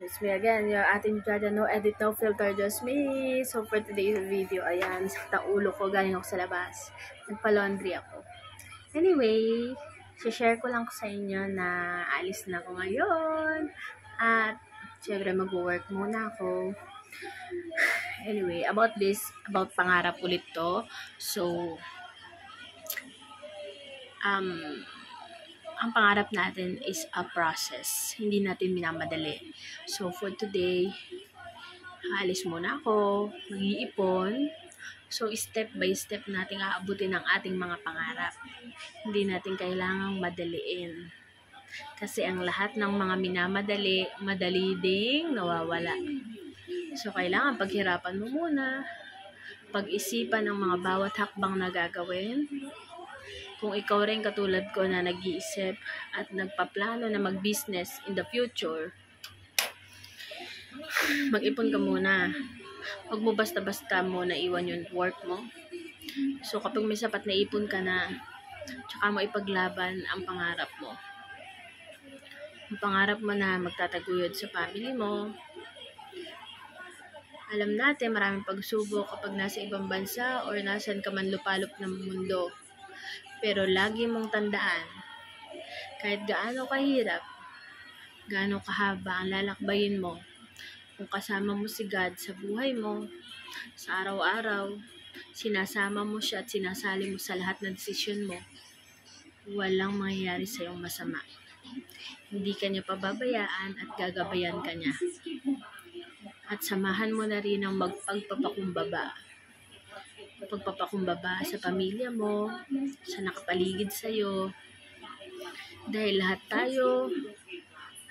It's me again, your ating Jada, no edit, no filter, just me. So for today's video, ayan, sakta ulo ko, galing ako sa labas. Nagpa-laundry ako. Anyway, share ko lang sa inyo na alis na ako ngayon. At syempre mag-work muna ako. Anyway, about pangarap ulit to. So, ang pangarap natin is a process. Hindi natin minamadali. So, for today, aalis muna ako, mag-iipon. So, step by step natin aabutin ang ating mga pangarap. Hindi natin kailangang madaliin. Kasi ang lahat ng mga minamadali, madali ding nawawala. So, kailangan paghirapan mo muna. Pag-isipan ang mga bawat hakbang na gagawin. Kung ikaw rin katulad ko na nag-iisip at nagpaplano na mag-business in the future, mag-ipon ka muna. Huwag mo basta-basta muna iwan yung work mo. So, kapag may sapat na ipon ka na, tsaka mo ipaglaban ang pangarap mo. Ang pangarap mo na magtataguyod sa family mo. Alam natin, maraming pagsubok kapag nasa ibang bansa or nasan ka man lupalop ng mundo. Pero lagi mong tandaan, kahit gaano kahirap, gaano kahaba ang lalakbayin mo, kung kasama mo si God sa buhay mo, sa araw-araw, sinasama mo siya at sinasali mo sa lahat ng desisyon mo, walang mangyayari sa iyong masama. Hindi ka niya pababayaan at gagabayan ka niya. At samahan mo na rin ang pagpapakumbaba sa pamilya mo, sa nakapaligid sa'yo. Dahil lahat tayo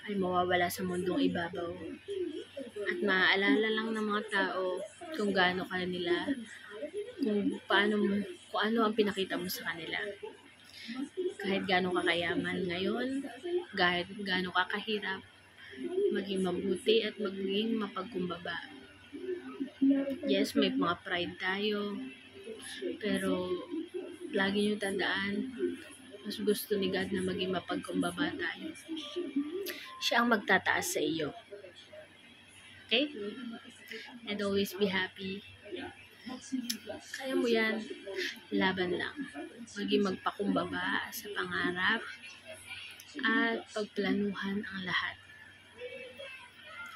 ay mawawala sa mundong ibabaw. At maaalala lang ng mga tao kung gaano ka nila, kung ano ang pinakita mo sa kanila. Kahit gaano ka kayaman ngayon, kahit gaano ka kahirap, maging mabuti at maging mapagkumbaba. Yes, may mga pride tayo, pero lagi nyo tandaan, mas gusto ni God na maging mapagkumbaba tayo. Siya ang magtataas sa iyo. Okay? And always be happy. Kaya mo yan, laban lang. Maging magpakumbaba sa pangarap at pagplanuhan ang lahat.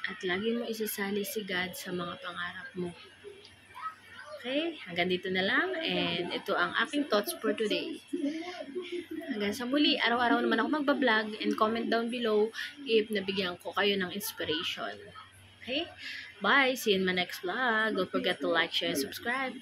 At lagi mo isasali si God sa mga pangarap mo. Okay? Hanggang dito na lang. And ito ang aking thoughts for today. Hanggang sa muli, araw-araw naman ako magbablog and comment down below if nabigyan ko kayo ng inspiration. Okay? Bye! See you in my next vlog. Don't forget to like, share, and subscribe.